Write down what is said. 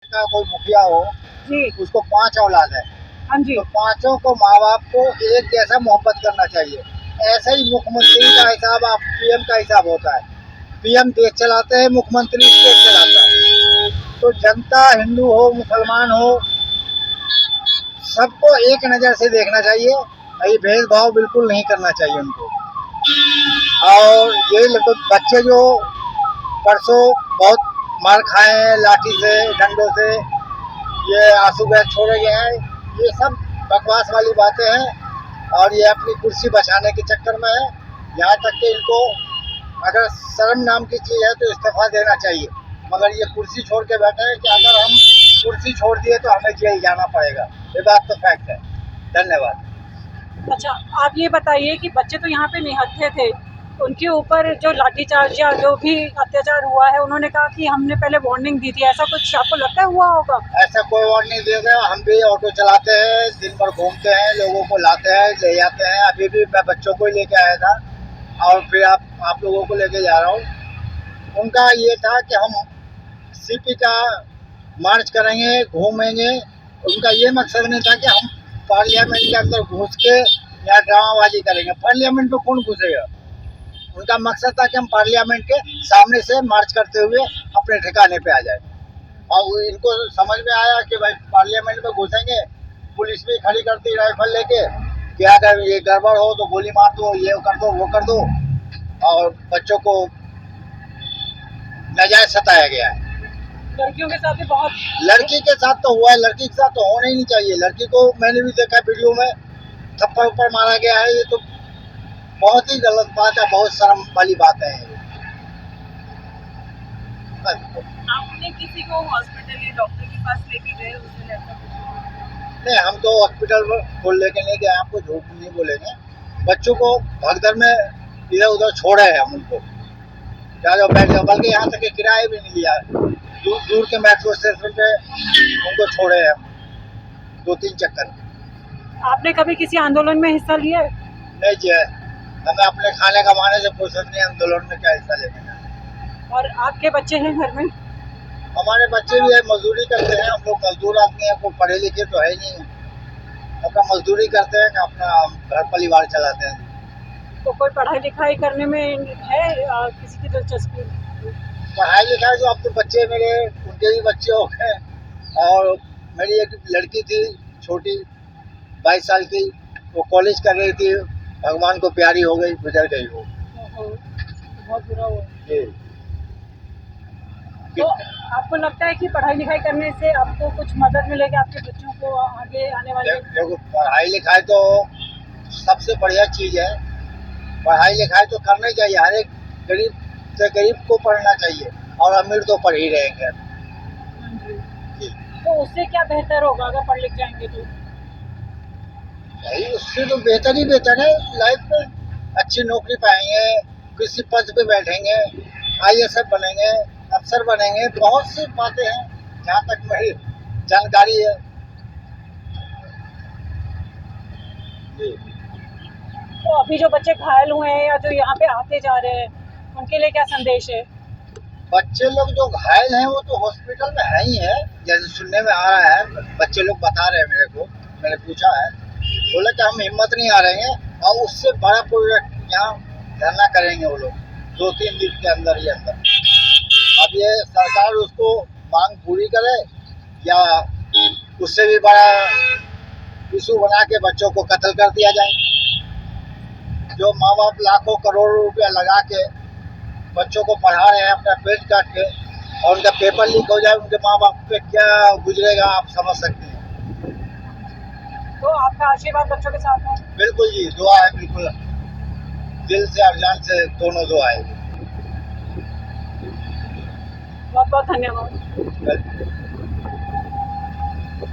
का कोई मुखिया हो जी। उसको 5 औलाद है, हाँ जी। तो पांचों को माँ बाप को एक जैसा मोहब्बत करना चाहिए। ऐसा ही मुख्यमंत्री का हिसाब पीएम का हिसाब होता है। पीएम देश चलाते हैं, मुख्यमंत्री स्टेट चलाता है। तो जनता हिंदू हो मुसलमान हो सबको एक नज़र से देखना चाहिए। ये भेदभाव बिल्कुल नहीं करना चाहिए उनको। और ये बच्चे जो परसों बहुत मार खाए हैं लाठी से डंडों से, ये आंसू गैस छोड़े गए हैं, ये सब बकवास वाली बातें हैं और ये अपनी कुर्सी बचाने के चक्कर में है। यहाँ तक कि इनको अगर शर्म नाम की चीज़ है तो इस्तीफा देना चाहिए, मगर ये कुर्सी छोड़ के बैठे हैं कि अगर हम कुर्सी छोड़ दिए तो हमें जेल जाना पड़ेगा। ये बात तो फैक्ट है। धन्यवाद। अच्छा, आप ये बताइए कि बच्चे तो यहाँ पे निहत्थे थे, उनके ऊपर जो लाठीचार्ज या जो भी अत्याचार हुआ है, उन्होंने कहा कि हमने पहले वार्निंग दी थी, ऐसा कुछ आपको लगता है हुआ होगा? ऐसा कोई वार्निंग नहीं देगा। हम भी ऑटो चलाते हैं, दिन भर घूमते हैं, लोगों को लाते हैं, ले जाते हैं। अभी भी मैं बच्चों को ही लेके आया था और फिर आप लोगों को लेके जा रहा हूँ। उनका ये था कि हम सीपी का मार्च करेंगे, घूमेंगे। उनका ये मकसद नहीं था कि हम पार्लियामेंट के अंदर घुस के या ड्रामाबाजी करेंगे। पार्लियामेंट में कौन घुसेगा? उनका मकसद था कि हम पार्लियामेंट के सामने से मार्च करते हुए अपने ठिकाने पे आ जाए। और इनको समझ में आया कि भाई पार्लियामेंट में घुसेंगे, पुलिस भी खड़ी करती राइफल लेके कि अगर ये गड़बड़ हो तो गोली मार दो, ये कर दो, वो कर दो। और बच्चों को नाजायज सताया गया है। लड़कियों के साथ भी बहुत। लड़की के साथ तो हुआ है, लड़की के साथ तो होना ही नहीं चाहिए। लड़की को मैंने भी देखा वीडियो में थप्पड़ उप्पड़ मारा गया है। ये तो बहुत ही गलत बात है, बहुत शर्म वाली बात है। आपने किसी को हॉस्पिटल या डॉक्टर के पास लेके गए उसने ऐसा कुछ? नहीं, हम तो हॉस्पिटल को लेके नहीं गए, आपको झूठ नहीं बोलेंगे। बच्चों को भगदड़ में इधर उधर छोड़े हैं हम उनको, जाओ बैठ जाओ, बल्कि यहाँ तक किराया भी नहीं लिया। दूर दूर के मेट्रो स्टेशन पे उनको छोड़े हैं हम 2-3 चक्कर। आपने कभी किसी आंदोलन में हिस्सा लिया है? नहीं जी, हमें अपने खाने कमाने से फुर्सत नहीं, आंदोलन में क्या हिस्सा लेंगे। और आपके बच्चे हैं घर में? हमारे बच्चे भी है, मजदूरी करते हैं। हम लोग मजदूर आदमी हैं, कोई पढ़े लिखे तो है ही नहीं। अपना मजदूरी करते हैं, अपना घर परिवार चलाते हैं। तो कोई पढ़ाई लिखाई करने में है किसी की दिलचस्पी? पढ़ाई लिखाई तो अब तो बच्चे मेरे उनके भी बच्चे हो गए। और मेरी एक लड़की थी छोटी 22 साल की, वो कॉलेज कर रही थी, भगवान को प्यारी हो गई, गुजर गई वो। बहुत बुरा हुआ। जी। तो आपको लगता है कि पढ़ाई लिखाई करने से आपको कुछ मदद मिलेगी आपके बच्चों को आगे आने वाले? देखो, पढ़ाई लिखाई तो सबसे बढ़िया चीज है। पढ़ाई लिखाई तो करना ही चाहिए। हर एक गरीब से गरीब को पढ़ना चाहिए और अमीर तो पढ़ ही रहेंगे। जी। तो उससे क्या बेहतर होगा अगर पढ़ लिख जाएंगे तो? भाई उससे तो बेहतर ही बेहतर है। लाइफ में अच्छी नौकरी पाएंगे, किसी पद पे बैठेंगे, आईएएस बनेंगे, अफसर बनेंगे। बहुत सी बातें हैं जहाँ तक मेरी जानकारी है। जी। तो अभी जो बच्चे घायल हुए हैं या जो यहाँ पे आते जा रहे हैं उनके लिए क्या संदेश है? बच्चे लोग जो घायल हैं वो तो हॉस्पिटल में है ही है, जैसे सुनने में आ रहा है। बच्चे लोग बता रहे हैं मेरे को, मैंने पूछा है, बोले कि हम हिम्मत नहीं आ रहे हैं और उससे बड़ा प्रोजेक्ट यहाँ धरना करेंगे वो लोग 2-3 दिन के अंदर ही अंदर। अब ये सरकार उसको मांग पूरी करे या उससे भी बड़ा इशू बना के बच्चों को कत्ल कर दिया जाए। जो माँ बाप लाखों करोड़ों रुपया लगा के बच्चों को पढ़ा रहे हैं अपना पेट काट के, और उनका पेपर लीक हो जाए, उनके माँ बाप पे क्या गुजरेगा आप समझ सकते हैं। तो आपका आशीर्वाद बच्चों के साथ है? बिल्कुल जी, दुआ है, बिल्कुल दिल से और जान से दोनों दुआ है। बहुत बहुत धन्यवाद।